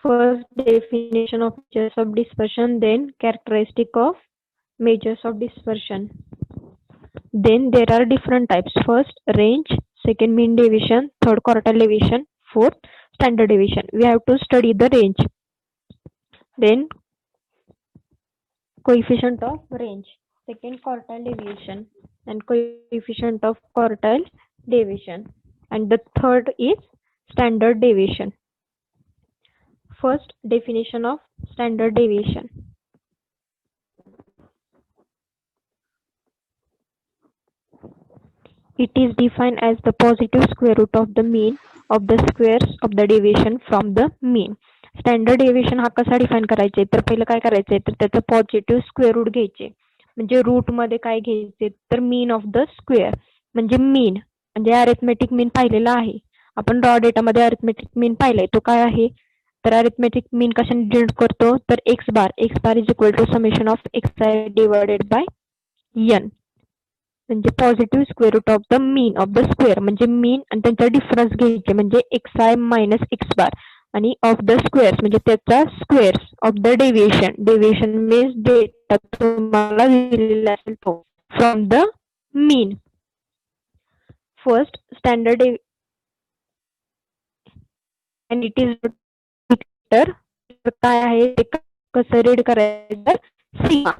First, definition of measures of dispersion, then characteristic of measures of dispersion. Then there are different types. First, range, second, mean deviation, third, quartile deviation, fourth, standard deviation. We have to study the range. Then coefficient of range, second, quartile deviation, and coefficient of quartile deviation, and the third is standard deviation. First, definition of standard deviation. It is defined as the positive square root of the mean of the squares of the deviation from the mean. Standard deviation हा कसा define करायचे तर पहिलं काय करायचंय तर त्याचं positive square route घ्यायचे. म्हणजे रूट मध्ये काय घ्यायचे तर मीन ऑफ द स्क्वेअर म्हणजे मीन म्हणजे अरिथमेटिक मीन पाहिलेला आहे. आपण रॉ डेटामध्ये अरिथमेटिक मीन पाहिलाय तो काय आहे तर अरिथमेटिक मीन कशाने डिनोट करतो तर x bar is equal to summation of x I divided by n म्हणजे positive square root of the mean of the square म्हणजे मीन आणि त्यांचा डिफरन्स घ्यायचे म्हणजे x I minus x bar आणि ऑफ द स्क्वेअर्स म्हणजे त्याचा squares of the deviation means data तुम्हाला दिलेला असेल तो from the mean. First standard आणि इट इज काय आहे ते कसं रीड करायचं sigma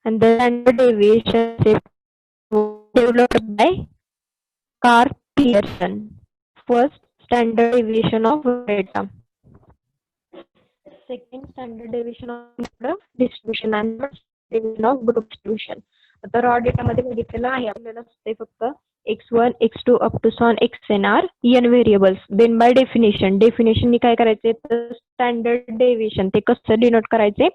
and the standard deviation is developed by Carl Pearson. First, standard deviation of data. Second, standard deviation of distribution and division of group distribution. आता raw data मध्ये बघितलेलं आहे आपल्याला ते फक्त x1, x2 up to xn are n variables. Then by definition नी काय करायचे तर स्टँडर्ड डेव्हिएशन ते कसं डिनोट करायचे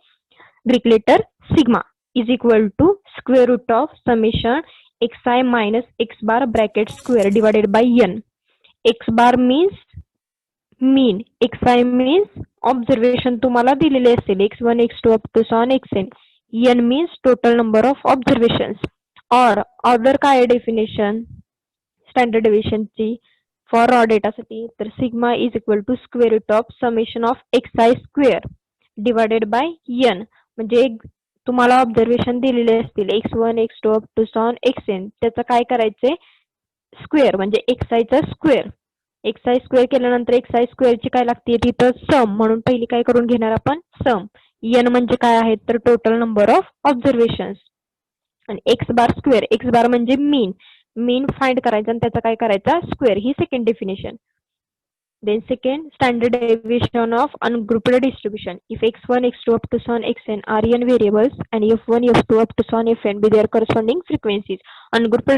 Greek letter sigma is equal to square root of summation xi minus x bar bracket square divided by n. X bar means mean, xi means observation तुम्हाला दिलेले असेल x1, x2 up to xn. n means total number of observations. or other काय definition standard deviation ची for raw data साठी तर sigma is equal to square root of summation of xi square divided by n. म्हणजे तुम्हाला observation दिलेले असतील x1, x2 up to xn त्याचं काय करायचे स्क्वेअर म्हणजे xi चा स्क्वेअर xi स्क्वेअर केल्यानंतर xi स्क्वेअर ची काय लागते तिथं सम म्हणून पहिली काय करून घेणार आपण सम. n म्हणजे काय आहे तर टोटल नंबर ऑफ ऑब्झर्वेशन्स आणि x बार म्हणजे मीन फाइंड करायचा आणि त्याचा काय करायचा स्क्वेअर ही second definition. Then second, standard deviation of ungrouped distribution. If x1, x2 up to xn are n variables and f1, f2 up to fn be their corresponding frequencies. Ungrouped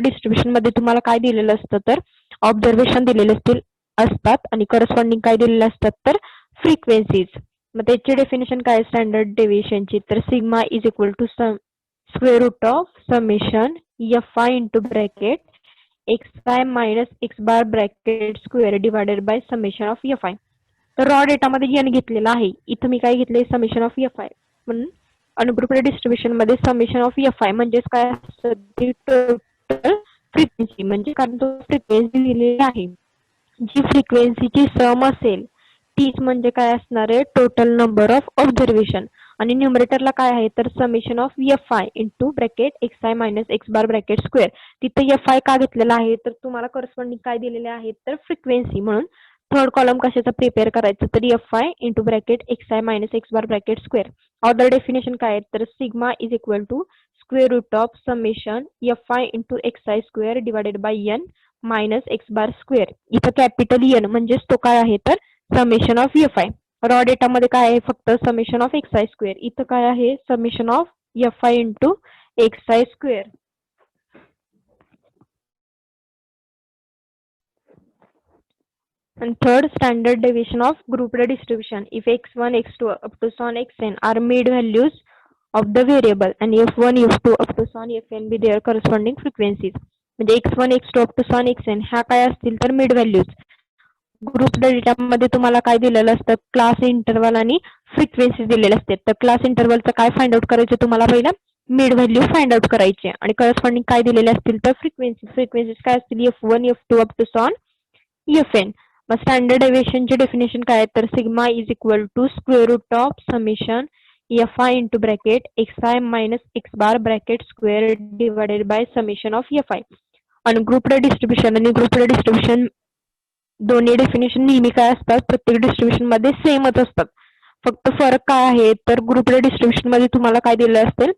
distribution मध्ये तुम्हाला काय दिलेलं असतं तर observation दिलेले असतात आणि corresponding काय दिलेले असतात तर फ्रिक्वेन्सीज. मग त्याची डेफिनेशन काय स्टँडर्ड डेव्हिएशनची तर sigma is equal to square root of summation fi into bracket xi minus x bar bracket square divided by summation of fi. तर रॉ डेटा मध्ये n घेतलेला आहे इथं मी काय घेतले समेशन ऑफ fi म्हणून अनग्रुप्ड डिस्ट्रीब्युशन मध्ये समेशन ऑफ fi म्हणजेच काय असतं टोटल फ्रिक्वेन्सी म्हणजे कारण तो फ्रिक्वेन्सी दिलेली आहे जी फ्रिक्वेन्सीची सम असेल तीच म्हणजे काय असणार आहे टोटल नंबर ऑफ ऑब्झर्वेशन आणि न्यूमरेटरला काय आहे तर summation of fi into bracket xi minus x bar bracket square. तिथे fi का घेतलेला आहे तर तुम्हाला करस्पॉन्डिंग काय दिलेले आहे तर फ्रिक्वेन्सी म्हणून थर्ड कॉलम कशाचा प्रिपेअर करायचं तर fi into bracket xi minus x bar bracket square. Other definition काय आहे तर sigma is equal to square root of summation fi into xi square divided by n minus x bar square. इथं capital n म्हणजेच तो काय आहे तर summation of fi. Raw data मध्ये काय आहे फक्त समेशन ऑफ xi स्क्वेअर इथं काय आहे summation of fi into xi square. And third, standard deviation of grouped distribution. If x1, x2 up to xn are mid values of the variable and f1, f2 up to fn be their corresponding frequencies. म्हणजे x1, x2 up to xn ह्या काय असतील तर mid values. Group data मध्ये तुम्हाला काय दिलेलं असतं क्लास इंटरवल आणि फ्रिक्वेन्सी दिलेले असते. तर क्लास इंटरवलचं काय फाइंड आउट करायचं तुम्हाला पहिलं मिड व्हॅल्यू फाइंड आउट करायचे आणि करस्पॉन्डिंग काय दिलेले असतील तर फ्रिक्वेन्सीज काय असतील f1, f2 up to fn. मग स्टँडर्ड डेव्हिएशनचे डेफिनेशन काय आहे तर sigma is equal to square root of summation F I into bracket X I minus x bar bracket square divided by summation of F i. Ungrouped distribution आणि grouped distribution दोन्ही definition नेहमी काय असतात प्रत्येक distribution मध्ये सेमच असतात. फक्त फरक काय आहे तर ग्रुप्ड डिस्ट्रीब्युशन मध्ये तुम्हाला काय दिलं असेल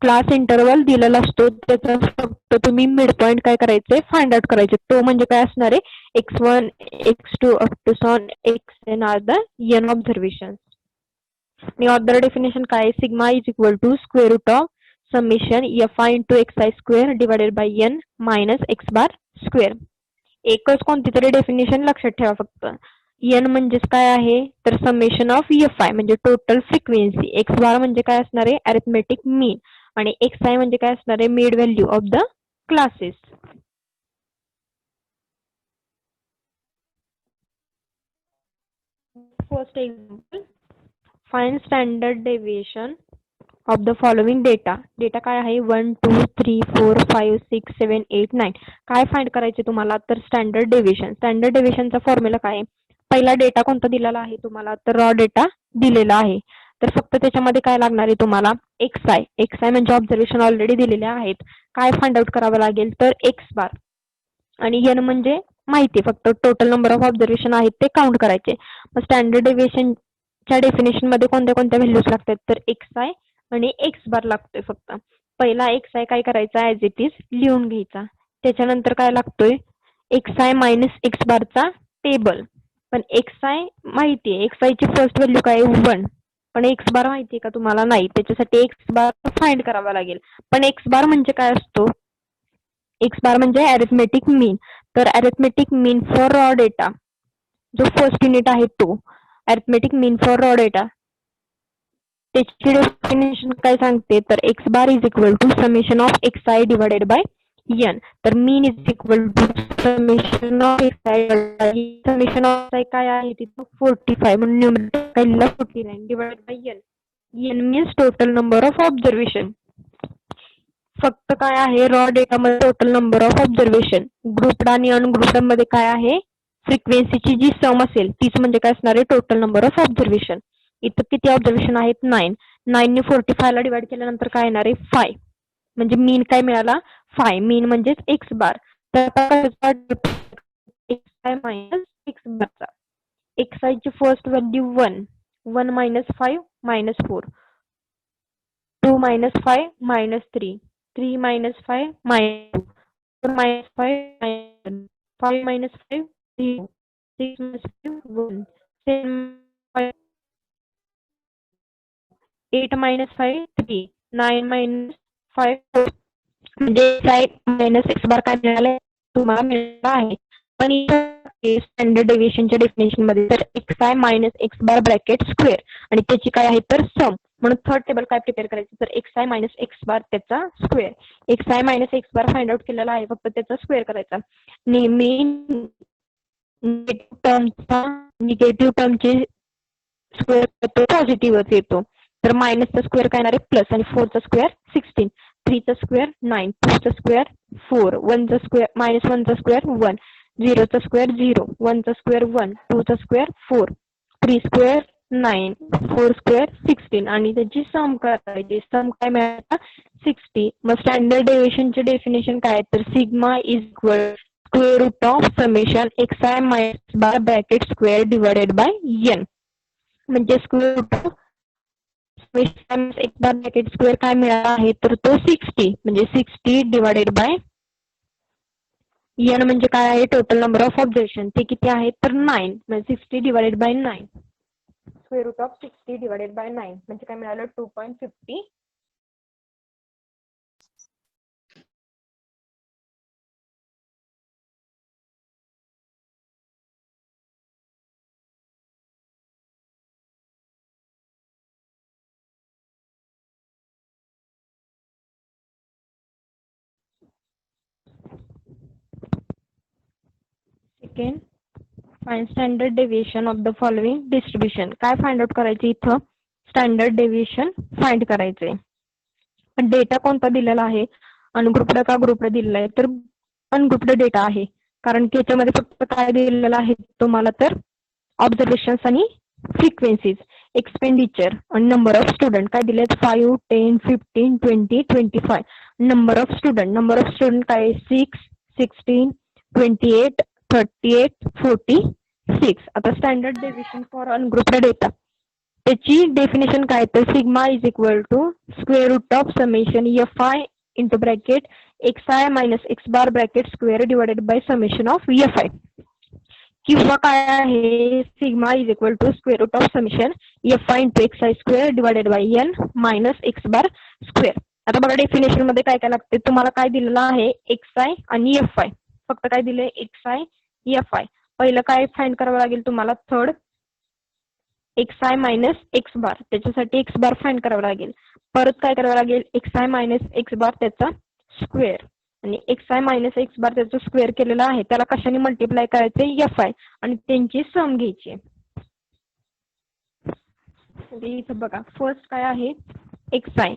क्लास इंटरवल दिलेला असतो त्याचा फक्त तुम्ही मिड पॉईंट काय करायचे फाइंड आउट करायचे. तो म्हणजे काय असणार आहे x1 x2 अप टू सॉन xn are the n observation. आणि अदर डेफिनेशन काय आहे sigma is equal to square root of summation F I into X I square divided by n minus x bar square. एकच कोणती तरी definition लक्षात ठेवा फक्त. एन म्हणजेच काय आहे तर समेशन ऑफ एफ आय म्हणजे टोटल फ्रिक्वेन्सी. एक्स बार म्हणजे काय असणार आहे अरिथमेटिक मीन आणि एक्स आय म्हणजे काय असणार आहे mid value of the classes. First example find standard deviation of the following data. Data काय आहे 1 2 3 4 5 6 7 8 9. काय फाइंड करायचे तुम्हाला तर स्टँडर्ड डेव्हिएशन. स्टँडर्ड डेव्हिएशनचा फॉर्म्युला काय आहे पहिला डेटा कोणता दिलेला आहे तुम्हाला तर रॉ डेटा दिलेला आहे. तर फक्त त्याच्यामध्ये काय लागणार आहे तुम्हाला एक्स आय म्हणजे ऑब्झर्वेशन ऑलरेडी दिलेले आहेत. काय फाइंड आउट करावं लागेल तर एक्स बार आणि एन म्हणजे माहिती फक्त टोटल नंबर ऑफ ऑब्झर्वेशन आहेत ते काउंट करायचे. मग स्टँडर्ड डेव्हिएशनच्या डेफिनेशन मध्ये कोणत्या कोणत्या व्हॅल्यूज लागतात तर एक्स आय आणि एक्स बार लागतोय. फक्त पहिला एक्स आय काय करायचा ऍज इट इज लिहून घ्यायचा. त्याच्यानंतर काय लागतोय एक्स आय मायनस एक्स बारचा टेबल. पण एक्स आय माहिती आहे एक्स आय ची फर्स्ट व्हॅल्यू काय 1 पण एक्स बार माहिती आहे का तुम्हाला नाही. त्याच्यासाठी एक्स बार फाइंड करावा लागेल. पण एक्स बार म्हणजे काय असतो एक्स बार म्हणजे अरिथमेटिक मीन. तर arithmetic mean for raw data जो फर्स्ट युनिट आहे तो arithmetic mean for raw data त्याची डेफिनेशन काय सांगते तर x bar is equal to summation of x I divided by n. तर mean is equal to summation of x i. Summation of i काय आहे तिथं 45 म्हणून न्यूमरेटर काय लिहिलं 49 divided by n. n means total number of observation. फक्त काय आहे रॉ डेटा मध्ये total number of observation. Grouped आणि अनग्रुप्ड मध्ये काय आहे फ्रिक्वेन्सीची जी सम असेल तीच म्हणजे काय असणार आहे टोटल नंबर ऑफ ऑब्झर्वेशन. इथं किती ऑब्झर्वेशन आहेत 9. 9 ने 45 ला डिवाइड केल्यानंतर काय येणार आहे 5 म्हणजे मीन काय मिळाला 5. मीन म्हणजेच एक्स बार. तर एक्स आय मायनस एक्स बारचा एक्स आय ची first value 1 1 minus 5 minus 4 2 minus 5 minus 3 3 minus 5 minus 4 minus 5 5 minus 5 0 6 minus 5 1 7 8 minus 5 3 9 minus 5 4 म्हणजे मायनस एक्स बार काय मिळाले तुम्हाला मिळाला आहे. पण स्टँडर्ड डेव्हिएशनच्या डेफिनेशन मध्ये तर x I minus x bar bracket square आणि त्याची काय आहे तर सम. म्हणून थर्ड टेबल काय प्रिपेअर करायचं तर एक्स आय मायनस एक्स बार त्याचा square. X I minus x bar find out केलेला आहे फक्त त्याचा स्क्वेअर करायचा. नेहमी निगेटिव्ह टर्मचे स्क्वेअर पॉझिटिव्हच येतो. तर मायनसचा स्क्वेअर काय येणार आहे प्लस आणि 4चा स्क्वेअर 16 3चा स्क्वेअर 9 2चा स्क्वेअर 4 1चा स्क्वेअर मायनस 1चा स्क्वेअर 1 0चा स्क्वेअर 0 1चा स्क्वेअर 1 2चा स्क्वेअर 4 3 स्क्वेअर 9 4 स्क्वेअर 16 आणि त्याची सम करायची. सम काय मिळाला 60. मग स्टँडर्ड डेव्हिएशनचे डेफिनेशन काय तर sigma is equal square root of summation x I minus bar bracket square divided by n म्हणजे square root of x bar bracket square काय मिळाला आहे तर तो 60 म्हणजे 60 डिवायडेड बाय n म्हणजे काय आहे टोटल नंबर ऑफ ऑब्झर्वेशन ते किती आहे तर 9 म्हणजे 60 divided by 9 square root of 60 divided by 9 म्हणजे काय मिळालं 2.50. Second find standard deviation of the following distribution. काय फाइंड आउट करायचे इथं स्टँडर्ड डेव्हिएशन फाइंड करायचे. पण डेटा कोणता दिलेला आहे अनग्रुप्ड का ग्रुप्ड दिलेला आहे तर अनग्रुप्ड डेटा आहे. कारण की याच्यामध्ये फक्त काय दिलेलं आहे तुम्हाला तर ऑब्झर्वेशन्स आणि फ्रिक्वेन्सीज, एक्सपेंडिचर आणि नंबर ऑफ स्टुडंट काय दिलेत 5, 10, 15, 20, 25. नंबर ऑफ स्टुडंट काय 6, 16, 28, 38, 46. आता standard deviation for ungrouped data, त्याची डेफिनेशन काय तर sigma is equal to square root of summation F I into bracket X I minus x bar bracket square divided by summation of F I, किंवा काय आहे sigma is equal to square root of summation F I into X I square divided by N minus x bar square. आता बघा definition मध्ये काय काय लागते, तुम्हाला काय दिलेलं आहे एक्स आय आणि एफ आय, फक्त काय दिले एक्स आय एफ आय. पहिलं काय फाइंड करावं लागेल तुम्हाला, third x I minus x bar, त्याच्यासाठी एक्स बार फाइंड करावं लागेल. परत काय करावं लागेल एक्स आय मायनस एक्स बार त्याचा स्क्वेअर, आणि एक्स आय मायनस एक्स बार त्याचा स्क्वेअर केलेला आहे त्याला कशाने मल्टिप्लाय करायचे एफ आय, आणि त्यांची सम घ्यायची. इथं बघा फर्स्ट काय आहे एक्स आय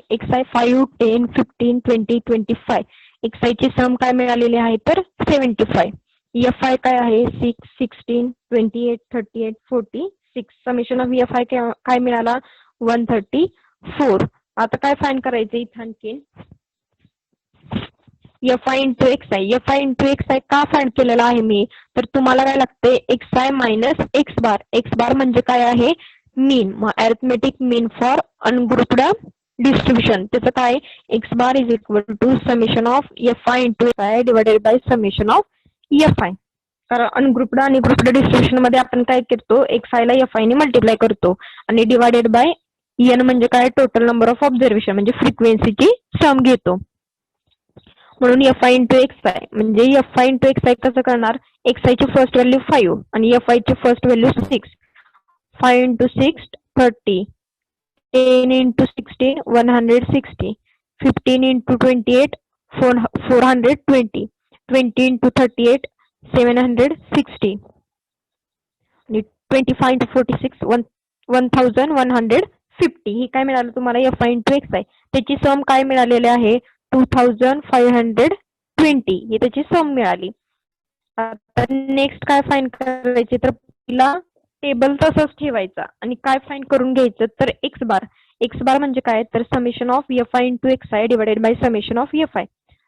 5, 10, 15, 20, 25. एक्स आय ची सम काय मिळालेली आहे तर 75. एफ आय काय आहे 6, 16, 28, 38, 46. समेशन ऑफ एफ आय काय मिळाला 134. आता काय फाइंड करायचं इथं आणखी f I into x i. F I into x i का फाइंड केलेला आहे मी, तर तुम्हाला काय लागते x I minus x bar. X bar म्हणजे काय आहे मीन, मग arithmetic mean for ungrouped distribution. त्याचं काय x bar is equal to summation of F I into X I divided by summation of F i. कारण ungrouped आणि grouped distribution मध्ये आपण काय करतो एक्स आय ला एफ आय ने मल्टिप्लाय करतो, आणि डिवायडेड बाय एन म्हणजे काय टोटल नंबर ऑफ ऑब्झर्वेशन म्हणजे फ्रिक्वेन्सीची सम घेतो. म्हणून f I into x i म्हणजे f I into x i कसं करणार, एक्स आय ची फर्स्ट व्हॅल्यू 5 आणि एफ आय ची first value 6. 5 into 6 30, 10 into 16 160, 15 into 28 420, 20 into 38 760, 25 into 46 1150. ही काय मिळालं तुम्हाला F I into X I, त्याची सम काय मिळालेली आहे 2520, ही त्याची सम मिळाली. आता नेक्स्ट काय फाइंड करायचे तर तिला टेबल तसंच ठेवायचा आणि काय फाइंड करून घ्यायचं तर एक्स बार. एक्स बार म्हणजे काय तर summation of F I into X I divided by summation of F i.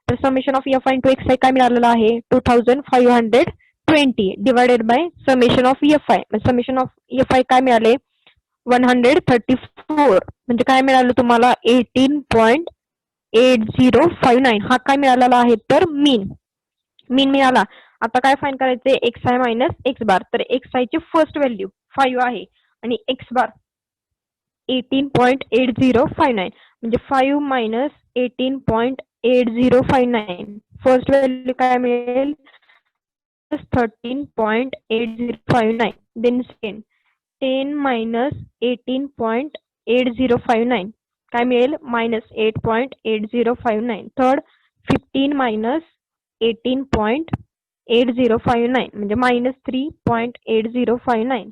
तर summation of F I into x i काय मिळालेलं आहे 2520 divided by summation of F i. Summation of F i काय मिळाले 134, म्हणजे काय मिळालं तुम्हाला 18.8059. हा काय मिळालेला आहे तर मीन मिळाला. आता काय फाइंड करायचे एक्स आय मायनस एक्स बार. तर एक्स आय ची फर्स्ट व्हॅल्यू 5 आहे आणि एक्स बार 18.8059, म्हणजे 5 मायनस 18.8059. फर्स्ट व्हॅल्यू काय मिळेल 13.8059. देन सेकंड 10 मायनस 18.8059 काय मिळेल मायनस 8.8059. थर्ड 15 मायनस 18.8059 म्हणजे मायनस 3.8059.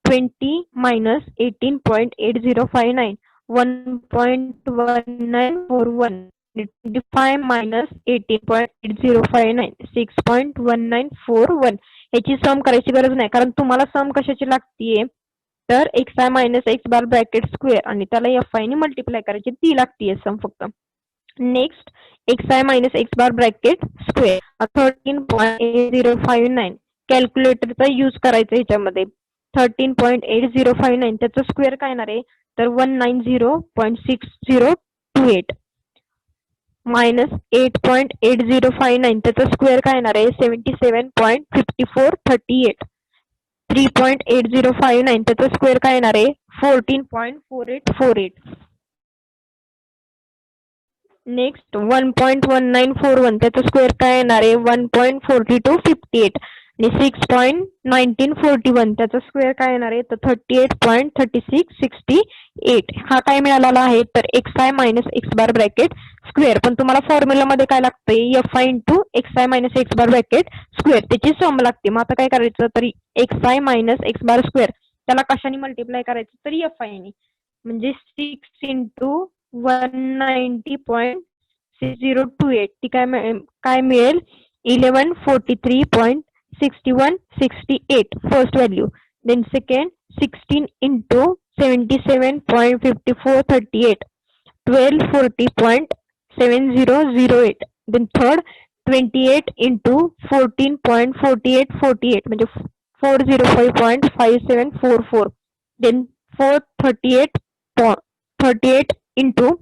20 minus 18.8059 1.1941. 25 minus 18.8059 6.1941. याची सम करायची गरज नाही कारण तुम्हाला सम कशाची लागतीये तर x I minus x bar bracket square आणि त्याला एफ आय ने मल्टिप्लाय करायची ती लागतीये सम फक्त. Next x I minus x bar bracket square 13.8059. कॅल्क्युलेटरचा यूज करायचा ह्याच्यामध्ये 13.8059 त्याचं स्क्वेअर काय येणार आहे तर 190.6028 मायनस 8.8059 त्याचं स्क्वेअर काय येणार आहे 77.5438. 3.8059 त्याचं स्क्वेअर काय येणार आहे 14.4848. नेक्स्ट 1.1941 त्याचं स्क्वेअर काय येणार आहे 1.4258 आणि 6.1941 त्याचा स्क्वेअर काय येणार आहे तर 38.3668. हा काय मिळालेला आहे तर x I minus x bar bracket square. पण तुम्हाला फॉर्म्युलामध्ये काय लागतंय F I into X I minus x bar bracket square त्याची सम लागते. मग आता काय करायचं तरी X I minus x bar square त्याला कशाने मल्टिप्लाय करायचं तरी एफ आय ने, म्हणजे 6 इंटू 190.6028 ती काय मिळेल 1143.6168 first value. Then second 16 into 77.5438 1240.7008. Then third 28 into 14.4848 म्हणजे 405.5744. Then fourth 38 into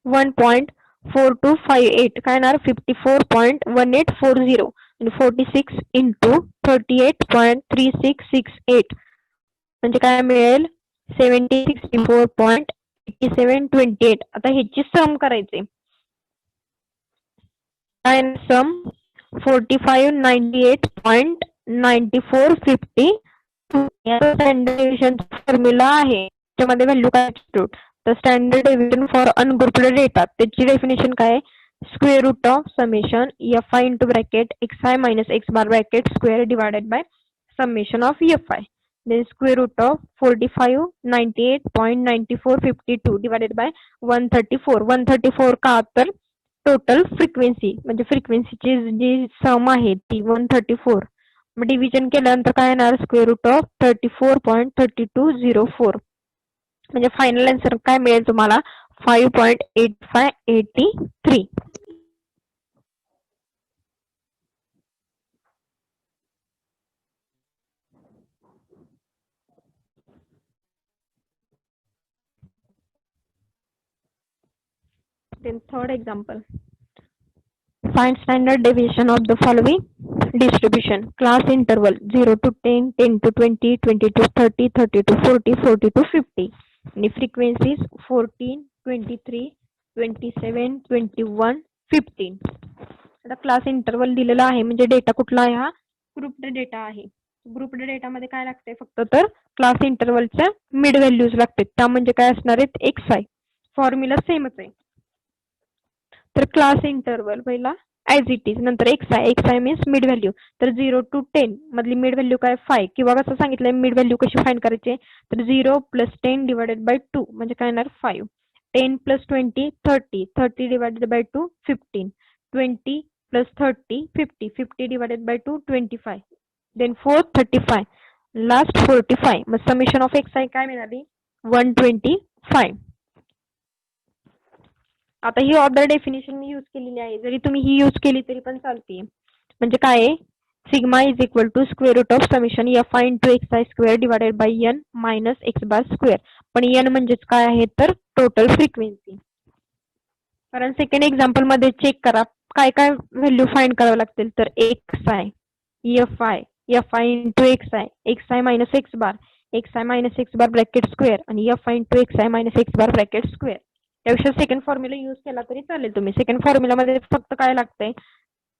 1.4258 काय येणार 54.1840 आणि 46 into 38.3668 म्हणजे काय मिळेल 7064.8728. आता ह्याची सम करायचे काय सम 4598.9450 स्टँडर्ड डेव्हिएशन फॉर्म्युला आहे त्यामध्ये व्हॅल्यू काय तर standard deviation for ungrouped data त्याची डेफिनेशन काय square root of summation F I into bracket X I minus x bar bracket square divided by summation of F I then square root of 4598.9452 divided by 134 का तर total frequency म्हणजे फ्रिक्वेन्सीची जी सम आहे ती 134 मग division केल्यानंतर काय येणार स्क्वेअर रूट ऑफ 34.3204 म्हणजे फायनल आन्सर काय मिळेल तुम्हाला 5.8583. Then third example. Find standard deviation of the following distribution. Class interval 0 to 10, 10 to 20, 20 to 30, 30 to 40, 40 to 50. And frequencies 14, 23, 27, 21, 15. आता क्लास इंटरवल दिलेला आहे म्हणजे डेटा कुठला आहे हा ग्रुप्ड डेटा आहे. ग्रुप्ड डेटा मध्ये काय लागते फक्त तर क्लास इंटरवलच्या मिड व्हॅल्यूज लागतात त्या म्हणजे काय असणार आहेत एक्स आय फॉर्म्युला सेमच आहे. तर क्लास इंटरवल पहिला ॲज इट इज नंतर X I means mid value तर 0 to 10 मधली मिड व्हॅल्यू काय 5 किंवा कसं सांगितलंय मिड व्हॅल्यू कशी फाइंड करायची तर 0 + 10 डिवायडेड बाय 2 म्हणजे काय येणार 5 10 + 20 30 30 divided by 2 15 20 + 30 50 50 divided by 2 25 then fourth 35 last 45 मग समेशन ऑफ एक्स आय काय मिळाली 125. आता ही ऑर्डर डेफिनेशन मी यूज केलेली आहे जरी तुम्ही ही यूज केली तरी पण चालते म्हणजे काय sigma is equal to square root of summation F I into X I square divided by N minus x bar square पण एन म्हणजेच काय आहे तर टोटल फ्रिक्वेन्सी. कारण सेकंड एक्झाम्पल मध्ये चेक करा काय काय व्हॅल्यू फाइंड करावं लागतील तर x i f I into X I minus x bar minus x bar bracket square आणि f I into X I minus x bar bracket square. त्यापेक्षा सेकंड फॉर्म्युला यूज केला तरी चालेल तुम्ही सेकंड फॉर्म्युलामध्ये फक्त काय लागतंय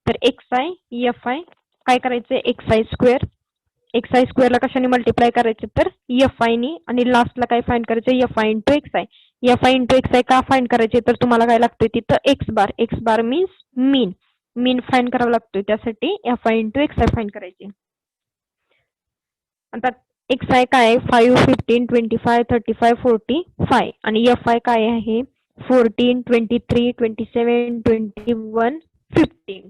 तर एक्स आय एफ आय काय करायचंय एक्स आय स्क्वेअरला कशाने मल्टिप्लाय करायचे तर एफ आय नी आणि लास्टला काय फाइंड करायचं F I into x i का फाइंड करायचे तर तुम्हाला काय लागतंय तिथं एक्स बार मीन्स मीन फाइंड करावं लागतोय त्यासाठी F I into X I find करायचे. आता एक्स आय काय 5 15 25 35 45 आणि एफ आय काय आहे 14 23 27 21 15.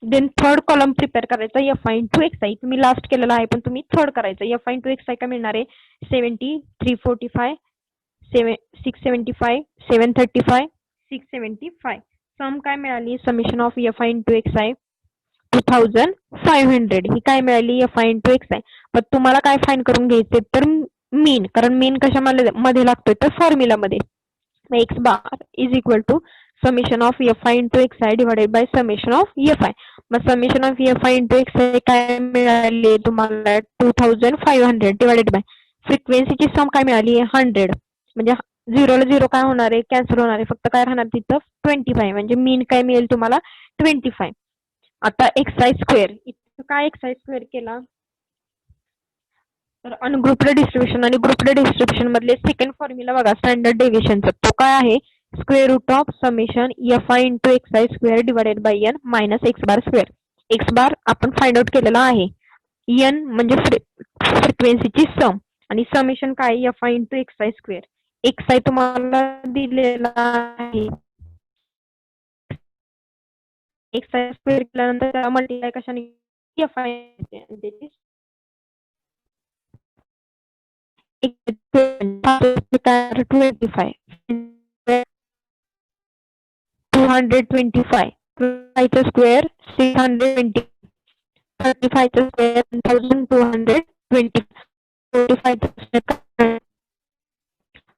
देन थर्ड कॉलम प्रिपेअर करायचा F I into X I तुम्ही लास्ट केलेला आहे पण तुम्ही थर्ड करायचं F I into x i काय मिळणार आहे 70 345 675 735 675. सम काय मिळाली summation of F I into X I 2500 ही काय मिळाली F I into X I. पण तुम्हाला काय फाइंड करून घ्यायचे तर मीन कारण मीन कशामध्ये लागतोय तर फॉर्म्युलामध्ये x bar is equal to summation of F I into X I divided by summation of F i. मग summation of F I into x i काय मिळाले तुम्हाला 2500 डिवायडेड बाय फ्रिक्वेन्सीची सम काय मिळाली 100 म्हणजे 0 ला 0 काय होणार आहे कॅन्सल होणार आहे फक्त काय राहणार तिथं 25 म्हणजे मीन काय मिळेल तुम्हाला 25. आता एक्स आय स्क्वेअर इथं काय एक्स आय स्क्वेअर केला तर अनग्रुप्ड डिस्ट्रीब्युशन आणि ग्रुप्ड डिस्ट्रीब्युशन मधले सेकंड फॉर्म्युला बघा स्टँडर्ड डेव्हिएशनचा तो काय आहे square root of summation F I into X I square divided by N minus x bar square. X bar आपण फाइंड आउट केलेला आहे एन म्हणजे फ्रिक्वेन्सीची सम आणि समेशन काय F I into X I square. X I तुम्हाला दिलेला आहे x square केल्यानंतर त्याला मल्टिप्लाय कशाने एफ आय त्याची 25 225 चा स्क्वेअर 620 35 चा स्क्वेअर 1220 45 चा स्क्वेअर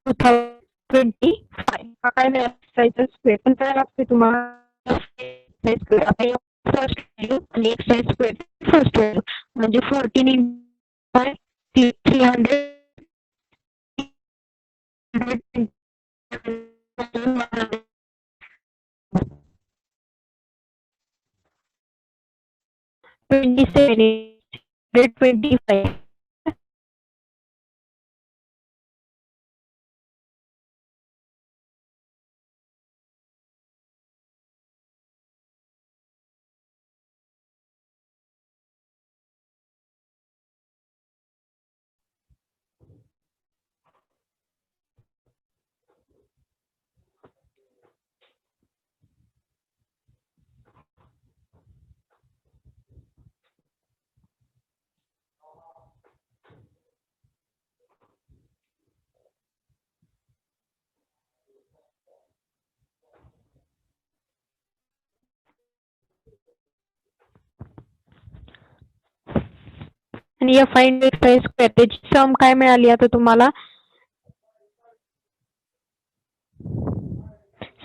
2025 हा काय मिळाला स्क्वेअर पण काय लागते तुम्हाला स्क्वेअर आता फर्स्ट व्हॅल्यू आणि एक्स स्क्वेअर फर्स्ट व्हॅल्यू म्हणजे 14 बाय 300 27 आणि f I into X I square त्याची सम काय मिळाली आता तुम्हाला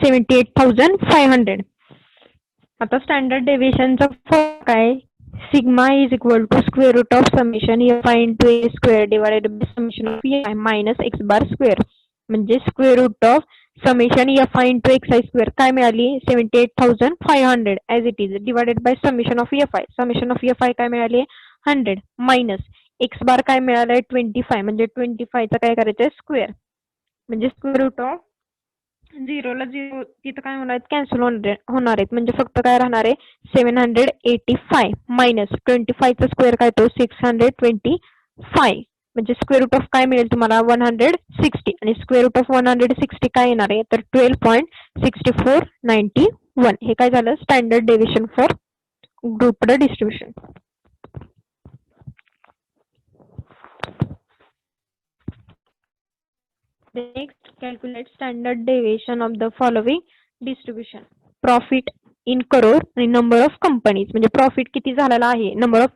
78,500 आता स्टँडर्ड डेव्हिएशनचा फरक आहे sigma is equal to square root of summation F I into a square divided by summation of a minus x bar square म्हणजे square root of summation F I into X I square काय मिळाली 78,500 as it is divided by summation of F i काय मिळाली 100 minus x बार काय मिळालंय 25 म्हणजे 25 चा काय करायचंय स्क्वेअर म्हणजे स्क्वेअर रूट ऑफ 0 ला 0 तिथं काय होणार आहेत कॅन्सल होणार आहेत म्हणजे फक्त काय राहणार आहे 785 मायनस 25 चा स्क्वेअर काय तो 625 म्हणजे स्क्वेअर रूट ऑफ काय मिळेल तुम्हाला 160 आणि स्क्वेअर रूट ऑफ 160 काय येणार आहे तर 12.6491 हे काय झालं standard deviation for grouped distribution. Next, calculate standard deviation of the following distribution. Profit in crore आणि number of companies म्हणजे प्रॉफिट किती झालेला आहे नंबर ऑफ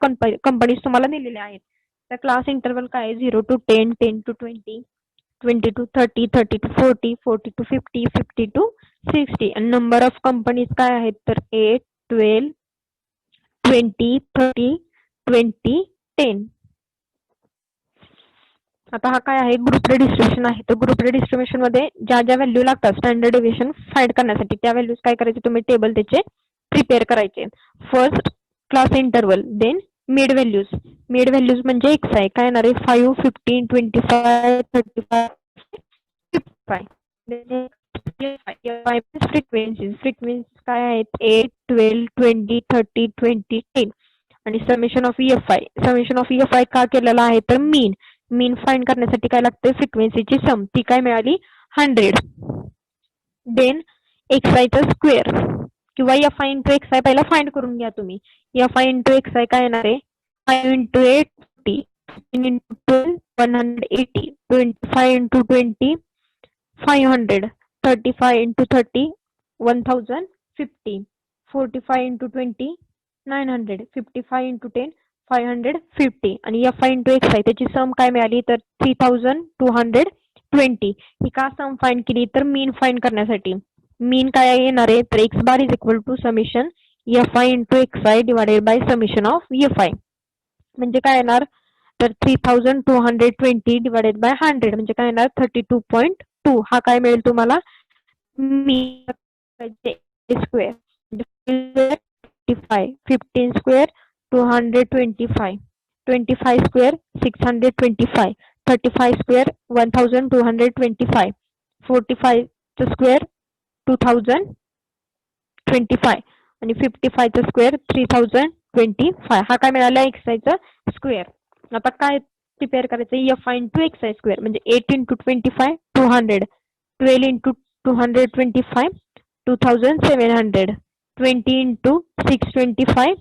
कंपनीज तुम्हाला दिलेले आहेत. तर क्लास इंटरवल काय आहे 0 to 10, 10 to 20, 20 to 30, 30 to 40, 40 to 50, 50 to 60 आणि नंबर ऑफ कंपनीज काय आहेत तर 8, 12, 20, 30, 20, 10. आता हा काय आहे ग्रुप डिस्ट्रीब्युशन आहे तर ग्रुप डिस्ट्रीब्युशन मध्ये ज्या ज्या व्हॅल्यू लागतात स्टँडर्ड डेव्हिएशन फाइंड करण्यासाठी त्या व्हॅल्यूज काय करायचे तुम्ही टेबल त्याचे प्रिपेअर करायचे. First class interval then mid values म्हणजे एक्स आहे काय येणार आहे 5, 15, 25, 35, 55. फ्रिक्वेन्सीज काय आहेत 8, 12, 20, 30, 20, 10 आणि समेशन ऑफ एफ आय का केलेला आहे तर मीन फाइंड करण्यासाठी काय लागतं फ्रिक्वेन्सीची सम ती काय मिळाली 100. देन एक्स आय चा स्क्वेअर किंवा F I into X I पहिला फाइंड करून घ्या तुम्ही. F I into x i काय येणार आहे 5 into 8 50, 15 into 12 180, 25 into 20 500, 35 into 30 1050, 45 into 20 900, 55 into 10 550 आणि f I into X I त्याची सम काय मिळाली तर 3220. ही का सम फाइंड केली तर मीन फाइंड करण्यासाठी. मीन काय येणार आहे तर x bar is equal to summation F I into X I divided by summation of F I म्हणजे काय येणार तर 3220 डिवायडेड बाय 100 म्हणजे काय येणार 32.2. हा काय मिळेल तुम्हाला मीन square 15 square 225, 25 square 625, 35 square 1225, 45 square 2025 आणि 55 स्क्वेअर 3025. हा काय मिळाला एक्स आय चा स्क्वेअर. आता काय प्रिपेअर करायचं F I into X I square म्हणजे 8 into 25 200, 12 into 225 2700, 20 into 625,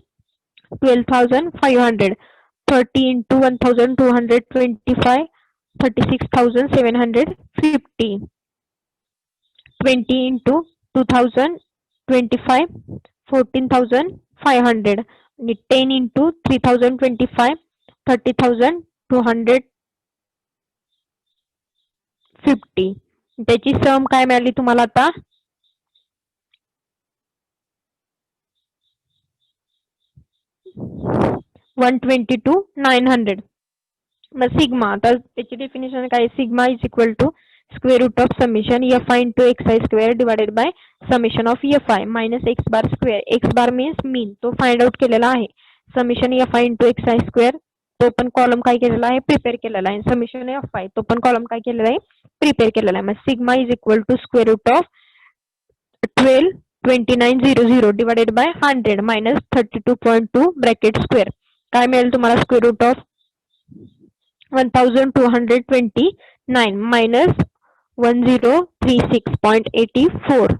12,500. 30 into 1,225, 36,750. 20 into 2,025, 14,500. 10 into 3,025, 30,250. त्याची सम काय मिळाली तुम्हाला आता? 122,900. मग सिग्मा, आता त्याची डेफिनेशन काय? Sigma is equal to square root of summation F I into X I square divided by summation of F I minus x bar square. X bar means mean, तो फाइंड आउट केलेला आहे. Summation F I into X I square, तो पण column काय केलेला आहे? Prepare केलेला आहे. समेशन एफ आय, तो पण कॉलम काय केलेला आहे? प्रिपेअर केलेला आहे. मग sigma is equal to square root of 12,29,00 divided by 100 minus 32.2 bracket square. काय मिळेल तुम्हाला? स्क्वेअर रूट ऑफ 1,229 मायनस 1036.84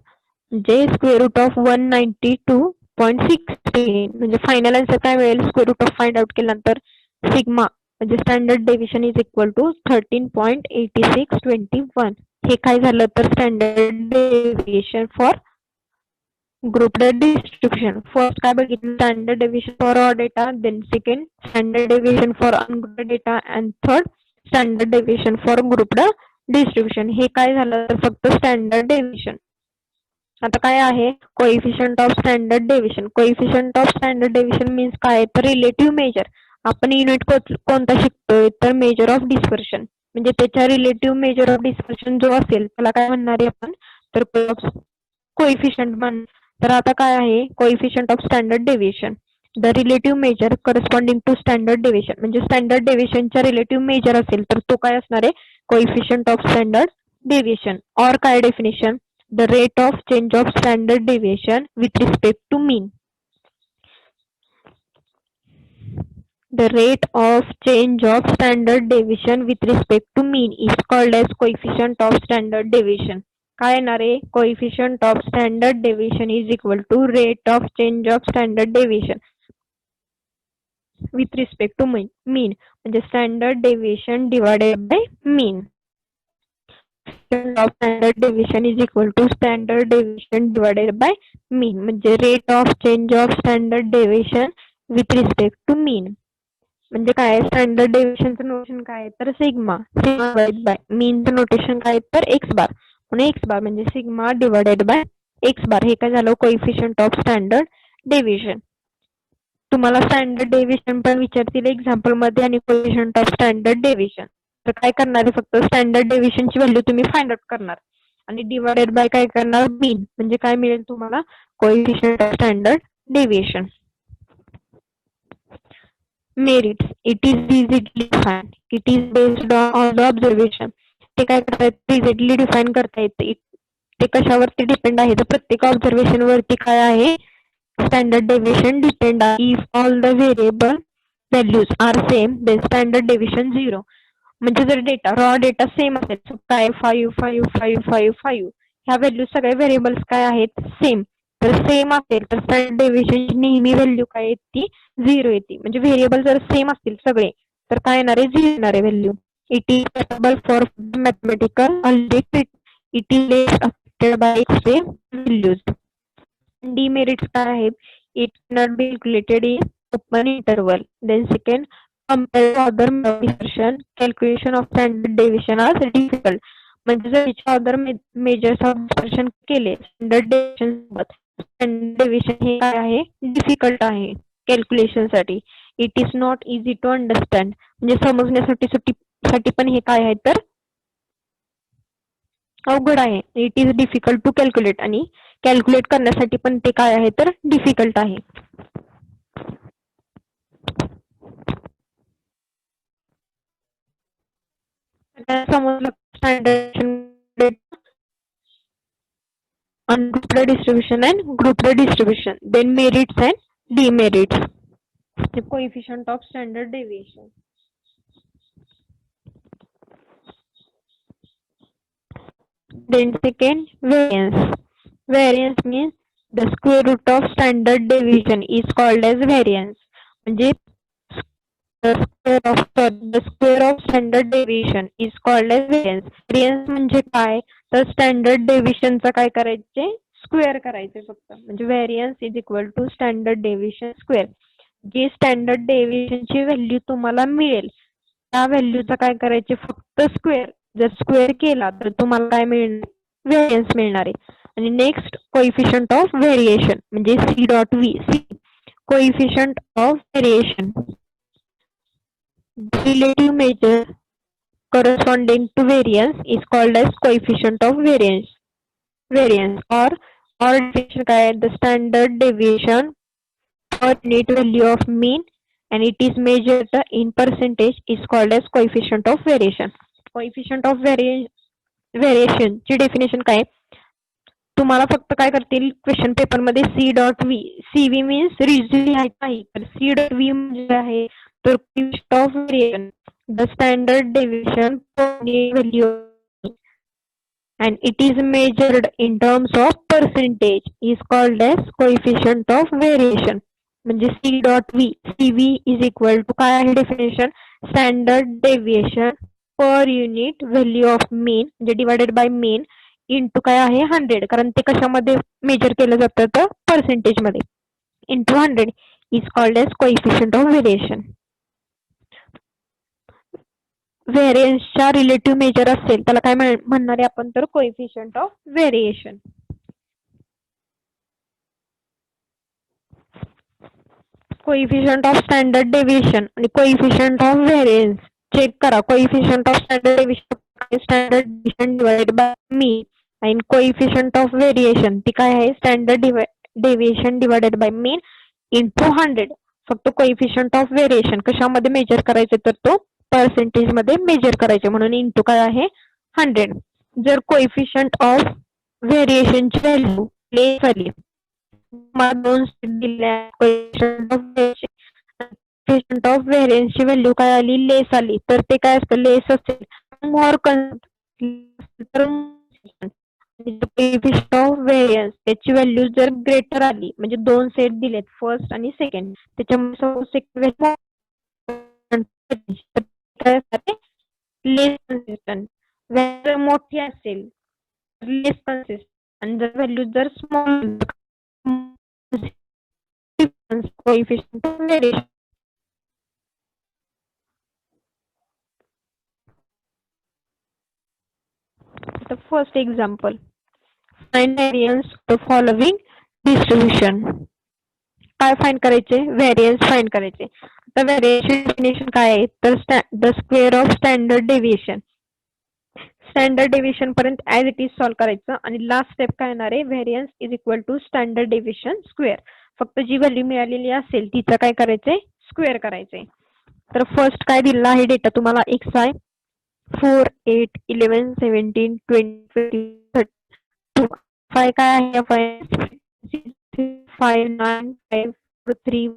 म्हणजे स्क्वेअर रूट ऑफ 192.16. म्हणजे फायनल आन्सर काय मिळेल? Square root of find out केल्यानंतर सिग्मा म्हणजे standard deviation is equal to 13.8621. हे काय झालं तर standard deviation for grouped distribution. First काय बघितलं? Standard deviation for raw data, then second standard deviation for ungrouped data and third standard deviation for grouped distribution. हे काय झालं तर फक्त स्टँडर्ड डेव्हिएशन. आता काय आहे? Coefficient of standard deviation. Coefficient of standard deviation means काय? तर रिलेटिव्ह मेजर. आपण युनिट कोणता शिकतोय तर मेजर ऑफ डिस्पर्शन, म्हणजे त्याच्या रिलेटिव्ह मेजर ऑफ डिस्पर्शन जो असेल त्याला काय म्हणणार आहे आपण? तर कोएफिशियंट म्हण. तर आता काय आहे? Coefficient of standard deviation, the relative measure corresponding to standard deviation. म्हणजे स्टँडर्ड डेव्हिएशनचा रिलेटिव्ह मेजर असेल तर तो काय असणार आहे? Coefficient of standard deviation. और काय definition? The rate of change of standard deviation with respect to mean. The rate of change of standard deviation with respect to mean is called as coefficient of standard deviation. काय येणार आहे? Coefficient of standard deviation is equal to rate of change of standard deviation with respect to mean. म्हणजे standard deviation divided by mean. Of standard deviation is equal to standard deviation divided by mean. म्हणजे rate of change of standard deviation with respect to mean. म्हणजे काय? Standard डेव्हिएशनचं notation काय तर sigma. Sigma by मीनचं notation काय तर x bar. म्हणून एक्स बार म्हणजे सिग्मा डिवाइडेड बाय एक्स बार. हे काय झालं? Coefficient of standard deviation. तुम्हाला स्टँडर्ड डेव्हिएशन पण विचारतील एक्झाम्पल मध्ये आणि कोएफिशियंट ऑफ स्टँडर्ड डेव्हिएशन. तर काय करणार आहे? फक्त स्टँडर्ड डेव्हिएशनची व्हॅल्यू तुम्ही फाइंड आउट करणार आणि डिवाइडेड बाय काय करणार? मीन. म्हणजे काय मिळेल तुम्हाला? Coefficient of standard deviation. Merits. It is easily defined. It is based on the observation. ते काय करता येतं? इझिली डिफाईन करता येते. ते कशावरती डिपेंड आहे? तर प्रत्येक ऑब्झर्वेशन वरती काय आहे? स्टँडर्ड डेव्हिएशन डिपेंड आहे. If all the variable values are same then standard deviation 0. म्हणजे जर डेटा रॉ डेटा सेम असेल काय 5 5 5 5 5 ह्या व्हॅल्यू सगळे व्हेरिएबल्स काय आहेत? सेम. तर सेम असेल तर स्टँडर्ड डेव्हिएशन नेहमी व्हॅल्यू काय येते? 0 येते. म्हणजे व्हेरिएबल जर सेम असतील सगळे तर काय येणार आहे? 0 येणार आहे value. It is possible for mathematical algebraic. It is less affected by extreme values. Demerits काय आहेत? It cannot be calculated in open interval. Then second, compared to other dispersion, calculation of standard deviation are difficult. म्हणजे जर other measures of dispersion केले standard deviation सोबत, standard deviation हे काय आहे? Difficult आहे कॅल्क्युलेशन साठी. It is not easy to understand. म्हणजे समजण्यासाठी पण हे काय आहे तर अवघड आहे. It is difficult to calculate आणि कॅल्क्युलेट करण्यासाठी पण ते काय आहे तर डिफिकल्ट आहे. समजलं standard ungrouped distribution and grouped distribution. Then merits and demerits. The coefficient of standard deviation. Then second, variance. Variance means The square root of standard deviation is called as variance. म्हणजे the square of standard deviation is called as variance. Variance म्हणजे काय, तर standard डेव्हिएशनचा काय करायचे, square करायचे फक्त. म्हणजे variance is equal to standard deviation square. जी स्टँडर्ड डेव्हिएशनची व्हॅल्यू तुम्हाला मिळेल त्या व्हॅल्यूचा काय करायचे, फक्त स्क्वेअर. जर स्क्वेअर केला तर तुम्हाला काय मिळणार, व्हेरियन्स मिळणार आहे. आणि नेक्स्ट कोएफिशियंट ऑफ व्हेरिएशन म्हणजे C dot V. C coefficient of variation, relative measure corresponding to variance is called as coefficient of variance or definition काय आहे, the standard deviation per unit value of mean and it is measured in percentage is called as coefficient of variation. Coefficient of variation ची definition काय, तुम्हाला फक्त काय करतील question paper मध्ये C dot V, C V means रिजली आहे काही, तर सी डॉट व्ही म्हणजे आहे तर coefficient of variation, the standard deviation per value and it is measured in terms of percentage is called as coefficient of variation. म्हणजे C dot V, C V is equal to काय आहे definition, standard deviation per unit value of mean म्हणजे divided bye mean into काय आहे 100, कारण ते कशामध्ये major केलं जातं तर पर्सेंटेज मध्ये, into 100 is called as coefficient of variation. व्हेरियन्सच्या रिलेटिव्ह मेजर असेल त्याला काय म्हणणार आहे आपण, तर coefficient of variation. Coefficient of standard deviation आणि कोएफिशियंट ऑफ व्हेरियन्स चेक करा. Coefficient of standard deviation divided by mean आणि कोएफिशियंट ऑफ व्हेरिएशन ती काय आहे, standard deviation divided by mean into 100. फक्त कोएफिशियंट ऑफ व्हेरिएशन कशामध्ये मेजर करायचे, तर तो पर्सेंटेज मध्ये मेजर करायचे म्हणून इंटू काय आहे 100. जर कोएफिशियंट ऑफ व्हेरिएशनची व्हॅल्यू लेस झाली, दोन दिल्या कोएफिशियंट ऑफ व्हेरियन्सची व्हॅल्यू काय आली, लेस आली, तर ते काय असतं, लेस असेल मोर कोएफिशियंट ऑफ व्हेरियन्स त्याची व्हॅल्यू जर ग्रेटर आली, म्हणजे दोन सेट दिलेत फर्स्ट आणि सेकंड, त्याच्यामुळे सेकंड लेस कन्सिस्टंट. व्हॅल्यू मोठी असेल लेस कन्सिस्टंट आणि जर व्हॅल्यू जर small coefficient of variation. The first example, find variance of the following distribution. काय फाइंड करायचे, व्हेरियन्स फाइंड करायचे. आता व्हेरिएशन डेफिनेशन काय आहे, तर the square of standard deviation. Standard deviation पर्यंत ऍज इट इज सॉल्व करायचं आणि लास्ट स्टेप काय येणार आहे, variance is equal to standard deviation square. फक्त जी व्हॅल्यू मिळालेली असेल तिचं काय करायचंय, स्क्वेअर करायचंय. तर फर्स्ट काय दिलेला आहे डेटा तुम्हाला, एक्स आय 4, 8, 11, 17, 20, 30, 5 काय आहे, 5, 9, 5, 3.